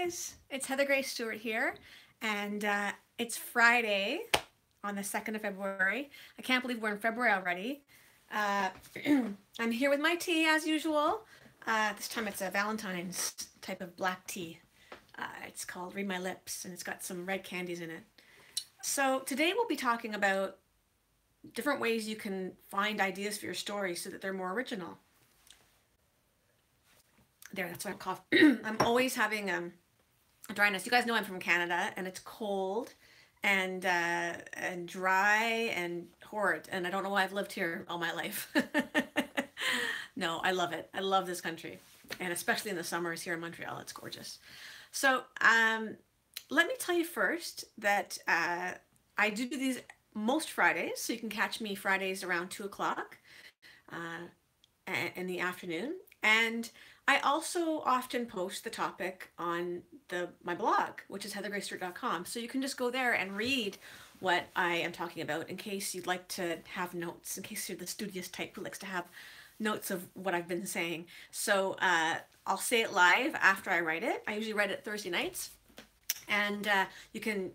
guys, it's Heather Grace Stewart here, and it's Friday on the 2nd of February. I can't believe we're in February already. Uh, I'm here with my tea as usual. This time it's a Valentine's type of black tea. It's called Read My Lips, and it's got some red candies in it. So today we'll be talking about different ways you can find ideas for your story so that they're more original. There, that's why I'm coughing. I'm always having dryness. You guys know I'm from Canada, and it's cold and dry and horrid, and I don't know why I've lived here all my life. No, I love it. I love this country, and especially in the summers here in Montreal, it's gorgeous. So let me tell you first that I do these most Fridays, so you can catch me Fridays around 2 o'clock in the afternoon. And I also often post the topic on my blog, which is heathergracestewart.com. So you can just go there and read what I am talking about in case you'd like to have notes, in case you're the studious type who likes to have notes of what I've been saying. So I'll say it live after I write it. I usually write it Thursday nights. And you can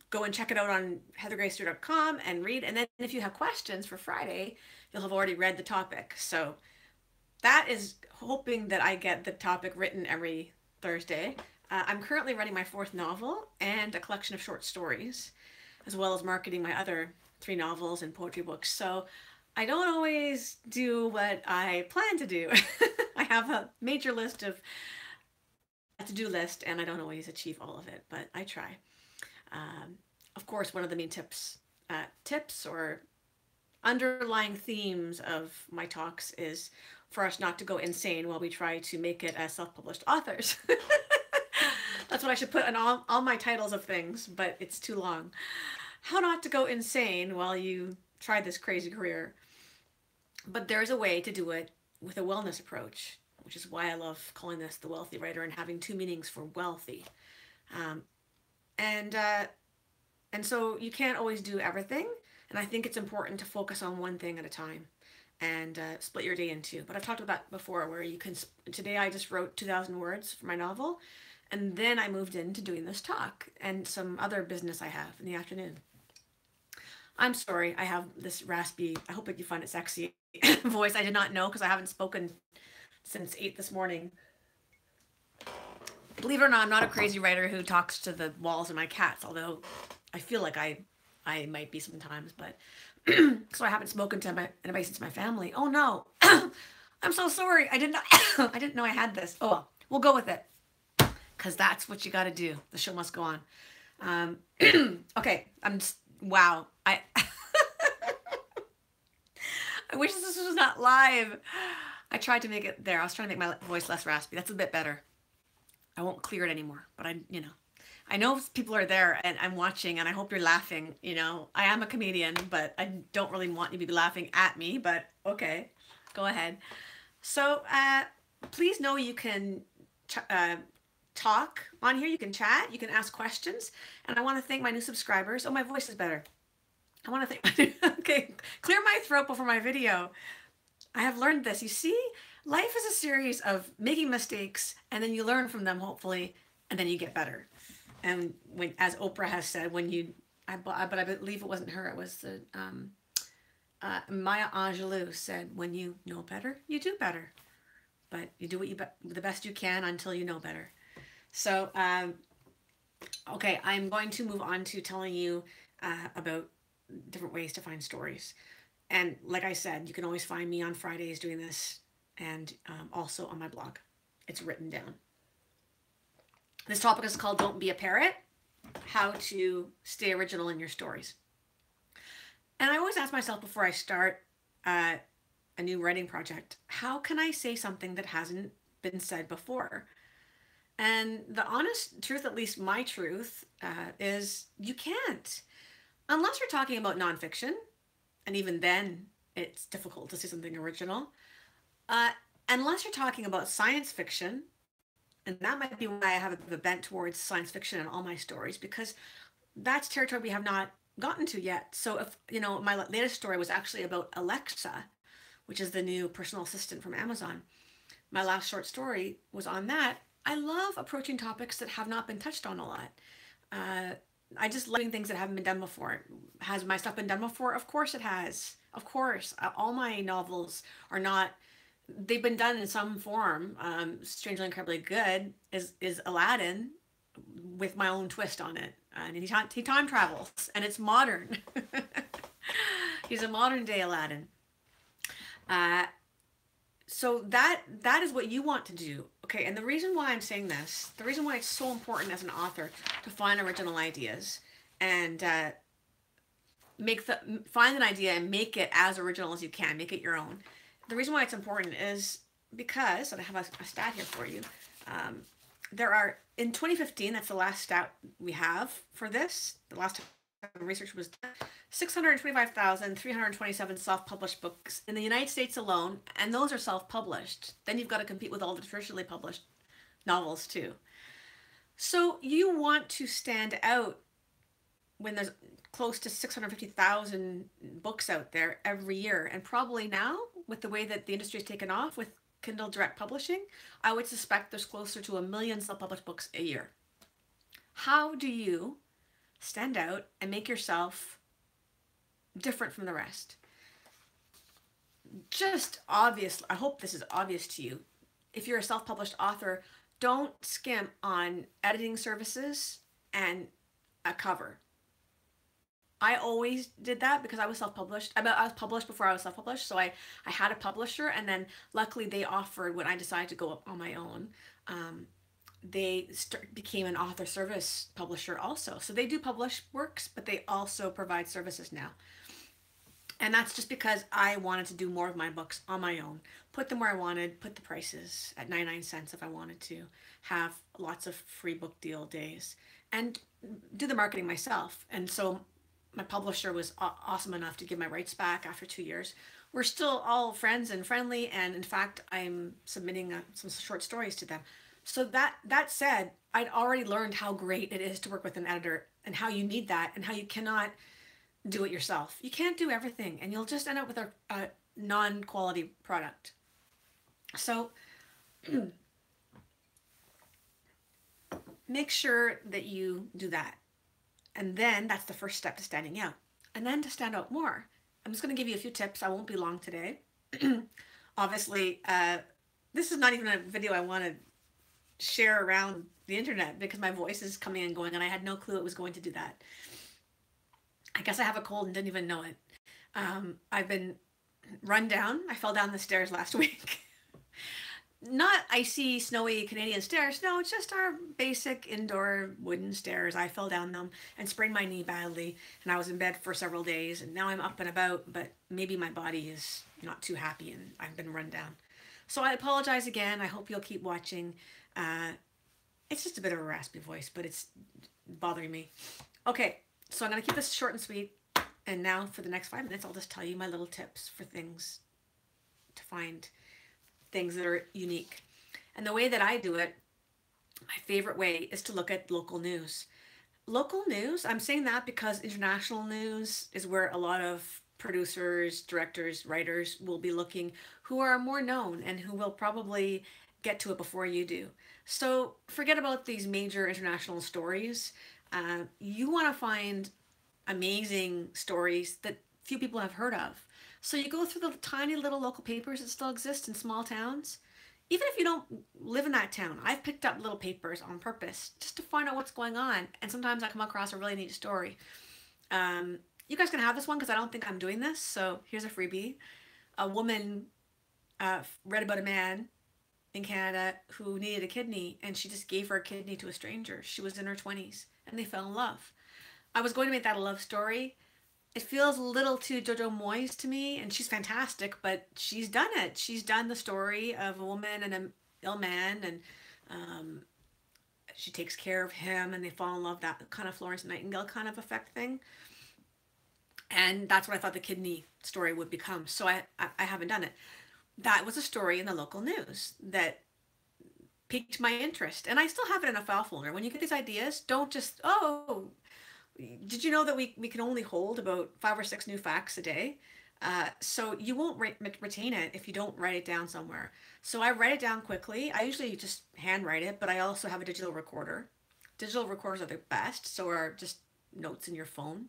go and check it out on heathergracestewart.com and read. And then if you have questions for Friday, you'll have already read the topic. So that is hoping that I get the topic written every Thursday. I'm currently writing my 4th novel and a collection of short stories, as well as marketing my other 3 novels and poetry books. So I don't always do what I plan to do. I have a major list of to-do list, and I don't always achieve all of it, but I try. Of course, one of the main tips or underlying themes of my talks is for us not to go insane while we try to make it as self-published authors. That's what I should put on all my titles of things, but it's too long. How not to go insane while you try this crazy career. But there's a way to do it with a wellness approach, which is why I love calling this the wealthy writer and having 2 meanings for wealthy. And so you can't always do everything. And I think it's important to focus on one thing at a time and split your day in 2. But I've talked about that before, where you can, today I just wrote 2,000 words for my novel. And then I moved into doing this talk and some other business I have in the afternoon. I'm sorry, I have this raspy, I hope that you find it sexy voice. I did not know because I haven't spoken since 8 this morning. Believe it or not, I'm not a crazy writer who talks to the walls and my cats, although I feel like I might be sometimes, but so I haven't spoken to anybody since my family. Oh no, I'm so sorry. I didn't know I had this. Oh well, we'll go with it because that's what you got to do. The show must go on. Okay, wow. I wish this was not live. I tried to make it there. I was trying to make my voice less raspy. That's a bit better. I won't clear it anymore, but I know people are there and I'm watching and I hope you're laughing. I am a comedian, but I don't really want you to be laughing at me, but okay, go ahead. So please know you can talk on here. You can chat, you can ask questions. And I want to thank my new subscribers. Oh, my voice is better. I want to thank, okay, clear my throat before my video. I have learned this. You see, life is a series of making mistakes and then you learn from them, hopefully, and then you get better. And as Oprah has said, but I believe it wasn't her, it was Maya Angelou said, when you know better, you do better. But you do the best you can until you know better. So, okay, I'm going to move on to telling you about different ways to find stories. And like I said, you can always find me on Fridays doing this and also on my blog. It's written down. This topic is called Don't Be a Parrot, how to stay original in your stories. And I always ask myself before I start a new writing project, how can I say something that hasn't been said before? And the honest truth, at least my truth, is you can't. Unless you're talking about nonfiction, and even then it's difficult to say something original. Unless you're talking about science fiction, and that might be why I have a bent towards science fiction in all my stories, because that's territory we have not gotten to yet. So if, my latest story was actually about Alexa, which is the new personal assistant from Amazon. My last short story was on that, I love approaching topics that have not been touched on a lot. Uh, I just like doing things that haven't been done before. Has my stuff been done before? Of course it has. Of course. All my novels are not, they've been done in some form. Strangely Incredibly Good is Aladdin with my own twist on it. And he time travels and it's modern. He's a modern day Aladdin. Uh, so that is what you want to do. Okay, and the reason why I'm saying this, the reason why it's so important as an author to find original ideas and find an idea and make it as original as you can, make it your own. The reason why it's important is because, and I have a stat here for you. There are, in 2015, that's the last stat we have for this, the last time research was done, 625,327 self-published books in the United States alone, and those are self-published. Then you've got to compete with all the traditionally published novels too. So you want to stand out when there's close to 650,000 books out there every year. And probably now, with the way that the industry has taken off with Kindle Direct Publishing, I would suspect there's closer to 1 million self-published books a year. How do you stand out and make yourself different from the rest? Just obvious, I hope this is obvious to you. If you're a self-published author, don't skimp on editing services and a cover. I always did that because I was self-published. I was published before I was self-published, so I had a publisher, and then luckily they offered, when I decided to go up on my own, they became an author service publisher also. So they do publish works, but they also provide services now. And that's just because I wanted to do more of my books on my own, put them where I wanted, put the prices at 99 cents if I wanted to, have lots of free book deal days, and do the marketing myself. And so my publisher was awesome enough to give my rights back after 2 years. We're still all friends and friendly, and in fact, I'm submitting some short stories to them. So that said, I'd already learned how great it is to work with an editor and how you need that and how you cannot do it yourself. You can't do everything, and you'll just end up with a non-quality product. So make sure that you do that. And then that's the first step to standing out. And then to stand out more, I'm just going to give you a few tips. I won't be long today. Obviously, this is not even a video I want to share around the internet because my voice is coming and going, and I had no clue it was going to do that. I guess I have a cold and didn't even know it. I've been run down. I fell down the stairs last week. Not icy, snowy Canadian stairs. No, it's just our basic indoor wooden stairs. I fell down them and sprained my knee badly, and I was in bed for several days, and now I'm up and about, but maybe my body is not too happy and I've been run down. So I apologize again. I hope you'll keep watching. It's just a bit of a raspy voice, but it's bothering me. Okay, so I'm going to keep this short and sweet, and now for the next 5 minutes, I'll just tell you my little tips for things to find things that are unique. And the way that I do it, my favorite way, is to look at local news. Local news, I'm saying that because international news is where a lot of producers, directors, writers will be looking, who are more known and who will probably get to it before you do. So forget about these major international stories. You want to find amazing stories that few people have heard of. So you go through the tiny little local papers that still exist in small towns. Even if you don't live in that town, I've picked up little papers on purpose just to find out what's going on. And sometimes I come across a really neat story. You guys can have this one because I don't think I'm doing this. So here's a freebie. A woman read about a man in Canada who needed a kidney, and she just gave her a kidney to a stranger. She was in her 20s and they fell in love. I was going to make that a love story. It feels a little too Jojo Moyes to me, and she's fantastic, but she's done it. She's done the story of a woman and an ill man, and she takes care of him, and they fall in love, that kind of Florence Nightingale kind of effect thing. And that's what I thought the kidney story would become. So I haven't done it. That was a story in the local news that piqued my interest, and I still have it in a file folder. When you get these ideas, don't just, oh, did you know that we can only hold about 5 or 6 new facts a day? So you won't retain it if you don't write it down somewhere. So I write it down quickly. I usually just handwrite it, but I also have a digital recorder. Digital recorders are the best, so are just notes in your phone.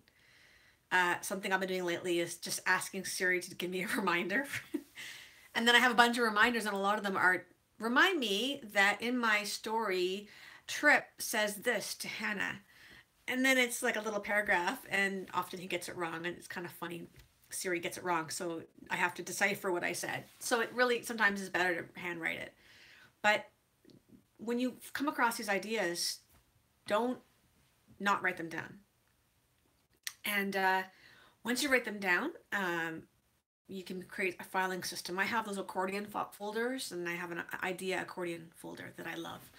Something I've been doing lately is just asking Siri to give me a reminder. And then I have a bunch of reminders, and a lot of them are remind me that in my story, Trip says this to Hannah. And then it's like a little paragraph, and often he gets it wrong, and it's kind of funny. Siri gets it wrong, so I have to decipher what I said. So it really sometimes is better to handwrite it. But when you come across these ideas, don't not write them down. And once you write them down, you can create a filing system. I have those accordion folders, and I have an idea accordion folder that I love.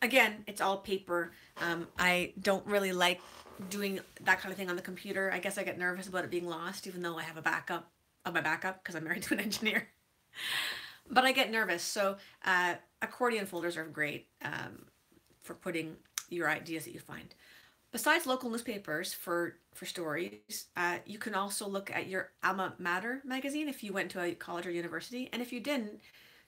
Again, it's all paper. I don't really like doing that kind of thing on the computer. I guess I get nervous about it being lost, even though I have a backup of my backup because I'm married to an engineer. But I get nervous. So accordion folders are great for putting your ideas that you find. Besides local newspapers for stories, you can also look at your alma mater magazine if you went to a college or university. And if you didn't,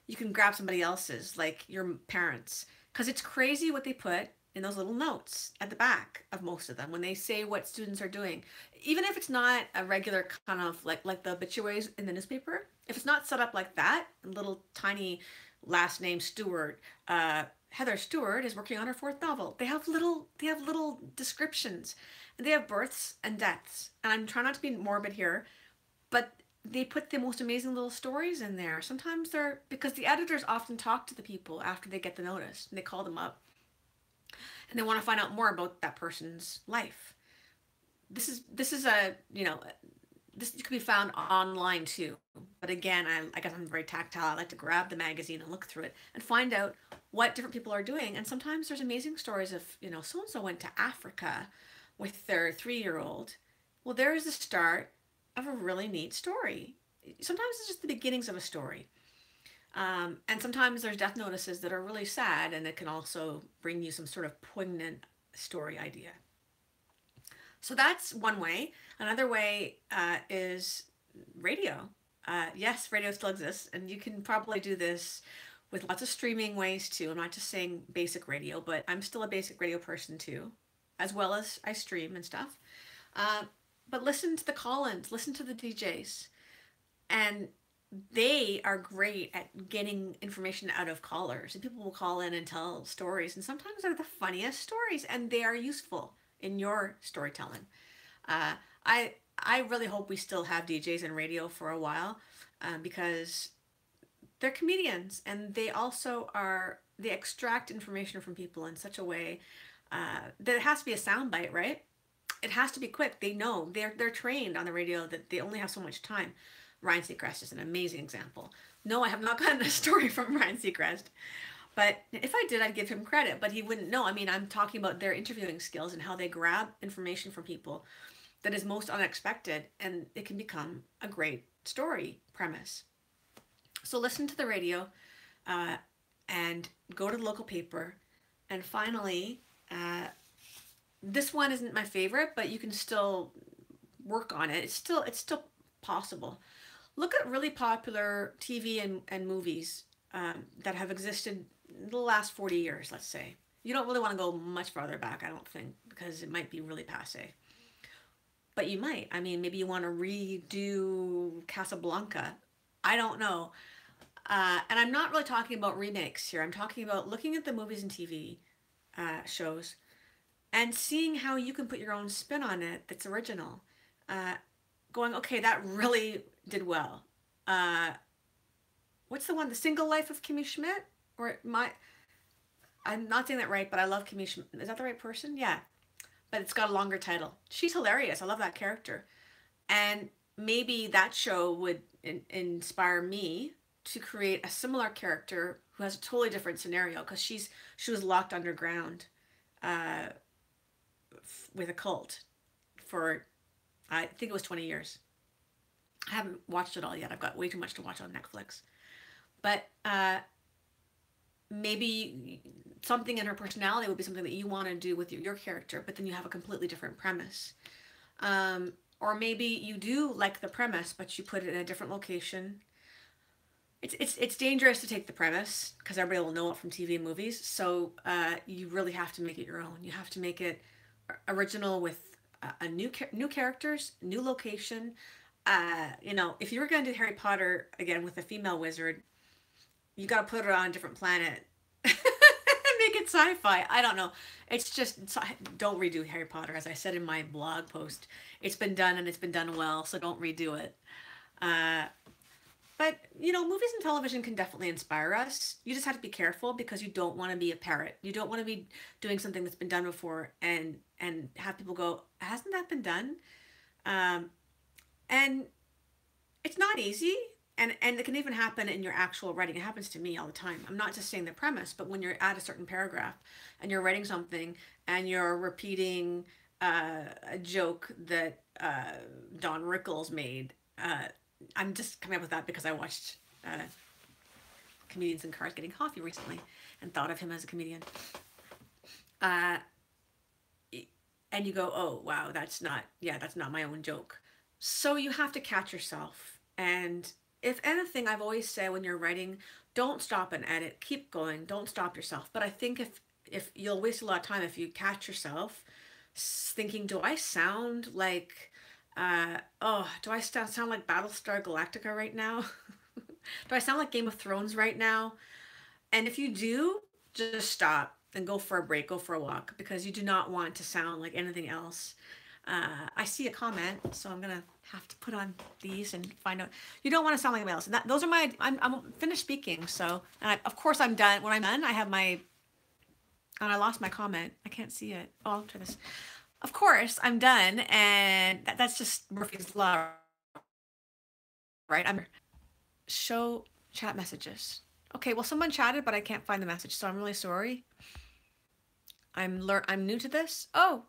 you can grab somebody else's, like your parents. Because it's crazy what they put in those little notes at the back of most of them when they say what students are doing. Even if it's not a regular kind of like the obituaries in the newspaper, if it's not set up like that, little tiny last name Stewart, Heather Stewart is working on her fourth novel. They have little descriptions. They have births and deaths. And I'm trying not to be morbid here, but they put the most amazing little stories in there. Sometimes they're because the editors often talk to the people after they get the notice, and they call them up and they want to find out more about that person's life. This is a this could be found online too. But again, I guess I'm very tactile. I like to grab the magazine and look through it and find out what different people are doing. And sometimes there's amazing stories of, so and so went to Africa with their 3-year-old. Well, there is the start of a really neat story. Sometimes it's just the beginnings of a story. And sometimes there's death notices that are really sad, and it can also bring you some sort of poignant story idea. So that's one way. Another way is radio. Yes, radio still exists, and you can probably do this with lots of streaming ways too. I'm not just saying basic radio, but I'm still a basic radio person too, as well as I stream and stuff. But listen to the call-ins, listen to the DJs, and they are great at getting information out of callers. And people will call in and tell stories, and sometimes they're the funniest stories, and they are useful in your storytelling. Uh, I really hope we still have DJs and radio for a while because they're comedians, and they extract information from people in such a way that it has to be a soundbite, right? It has to be quick. They know they're trained on the radio that they only have so much time. Ryan Seacrest is an amazing example. No, I have not gotten a story from Ryan Seacrest, but if I did, I'd give him credit. But he wouldn't know. I mean, I'm talking about their interviewing skills and how they grab information from people that is most unexpected, and it can become a great story premise. So listen to the radio, and go to the local paper, and finally, this one isn't my favorite, but you can still work on it. It's still possible. Look at really popular TV and movies that have existed in the last 40 years, let's say. You don't really want to go much farther back, I don't think, because it might be really passe. But you might. I mean, maybe you want to redo Casablanca. I don't know. And I'm not really talking about remakes here. I'm talking about looking at the movies and TV shows and seeing how you can put your own spin on it that's original. Going, okay, that really did well. What's the one? The Single Life of Kimmy Schmidt? I'm not saying that right, but I love Kimmy Schmidt. Is that the right person? Yeah. But it's got a longer title. She's hilarious. I love that character. And maybe that show would inspire me to create a similar character who has a totally different scenario because she was locked underground with a cult for, I think it was 20 years. I haven't watched it all yet. I've got way too much to watch on Netflix. But maybe something in her personality would be something that you want to do with your character, but then you have a completely different premise. Or maybe you do like the premise, but you put it in a different location. It's dangerous to take the premise because everybody will know it from TV and movies. So you really have to make it your own. You have to make it original with a new characters, new location. You know, if you were going to do Harry Potter again with a female wizard, you got to put her on a different planet. Make it sci-fi. I don't know. It's just don't redo Harry Potter, as I said in my blog post. It's been done and it's been done well, so don't redo it. Uh, but you know, movies and television can definitely inspire us. You just have to be careful because you don't want to be a parrot. You don't want to be doing something that's been done before and have people go, "Hasn't that been done?" Um, and it's not easy. And it can even happen in your actual writing. It happens to me all the time. I'm not just saying the premise, but when you're at a certain paragraph and you're writing something and you're repeating a joke that Don Rickles made. I'm just coming up with that because I watched Comedians in Cars Getting Coffee recently and thought of him as a comedian. Uh, and you go, oh, wow, that's not my own joke. So you have to catch yourself. And if anything, I've always said when you're writing, don't stop and edit, keep going, don't stop yourself. But I think if you'll waste a lot of time if you catch yourself thinking, do I sound like, do I sound like Battlestar Galactica right now? Do I sound like Game of Thrones right now? And if you do, just stop and go for a break, go for a walk, because you do not want to sound like anything else. I see a comment, so I'm gonna have to put on these and find out. You don't want to sound like anybody else. And those are my. I'm finished speaking, so of course I'm done. When I'm done, I have my. And I lost my comment. I can't see it. Oh, I'll try this. Of course I'm done, and that's just Murphy's law, right? I'm show chat messages. Okay, well someone chatted, but I can't find the message, so I'm really sorry. I'm new to this. Oh.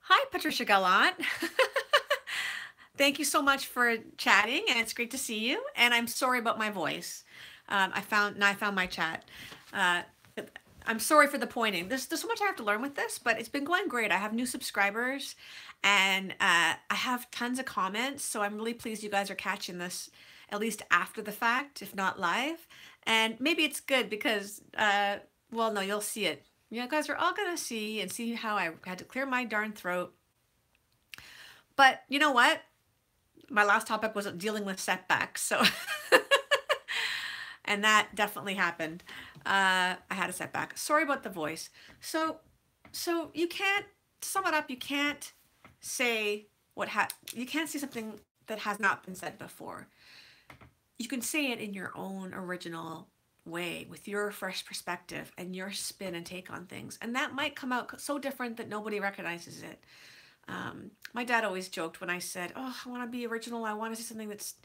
Hi, Patricia Gallant. Thank you so much for chatting, and it's great to see you. And I'm sorry about my voice. I found my chat. I'm sorry for the pointing. There's so much I have to learn with this, but it's been going great. I have new subscribers, and I have tons of comments. So I'm really pleased you guys are catching this, at least after the fact, if not live. And maybe it's good because, well, no, you'll see it. You guys are all going to see how I had to clear my darn throat. But you know what? My last topic was dealing with setbacks. So, and that definitely happened. I had a setback. Sorry about the voice. So you can't sum it up. You can't say you can't say something that has not been said before. You can say it in your own original way with your fresh perspective and your spin and take on things, and that might come out so different that nobody recognizes it. My dad always joked when I said, oh, I want to be original, I want to say something that's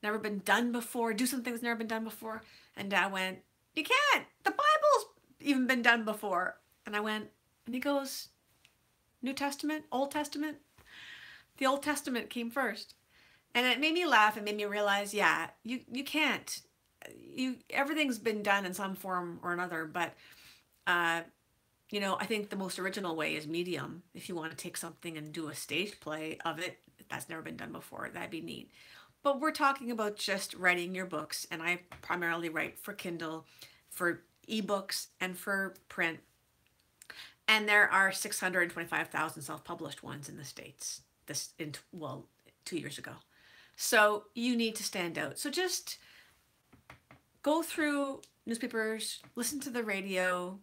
never been done before, do something that's never been done before, and Dad went, you can't, the Bible's even been done before. And I went, and he goes, New Testament, Old Testament? The Old Testament came first. And it made me laugh and made me realize, yeah, you can't. Everything's been done in some form or another, but you know, I think the most original way is medium. If you want to take something and do a stage play of it, that's never been done before, that'd be neat. But we're talking about just writing your books, and I primarily write for Kindle, for ebooks, and for print. And there are 625,000 self-published ones in the States. 2 years ago. So you need to stand out. So just go through newspapers, listen to the radio,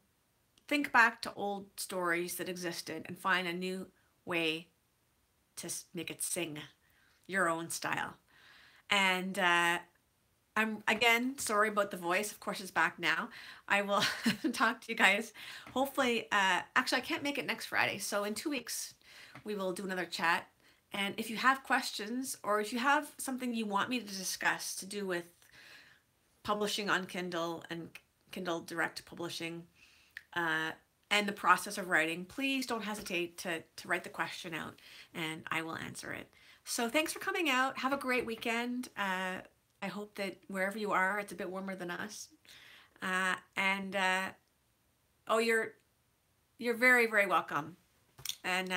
think back to old stories that existed, and find a new way to make it sing your own style. And I'm, again, sorry about the voice. Of course, it's back now. I will talk to you guys. Hopefully, actually, I can't make it next Friday. So in 2 weeks, we will do another chat. And if you have questions, or if you have something you want me to discuss to do with publishing on Kindle and Kindle Direct Publishing, and the process of writing, please don't hesitate to write the question out, and I will answer it. So thanks for coming out. Have a great weekend. I hope that wherever you are, it's a bit warmer than us. Oh, you're very, very welcome. And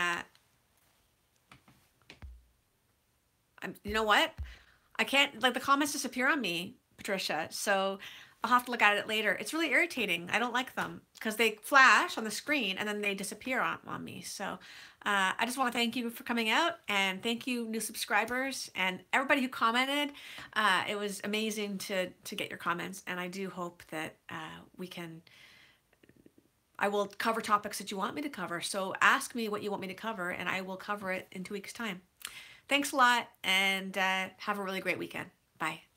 you know what? I can't, like, the comments disappear on me, Patricia. So I'll have to look at it later. It's really irritating. I don't like them because they flash on the screen and then they disappear on me. So I just want to thank you for coming out, and thank you, new subscribers and everybody who commented. It was amazing to get your comments, and I do hope that I will cover topics that you want me to cover. So ask me what you want me to cover, and I will cover it in 2 weeks' time. Thanks a lot, and have a really great weekend. Bye.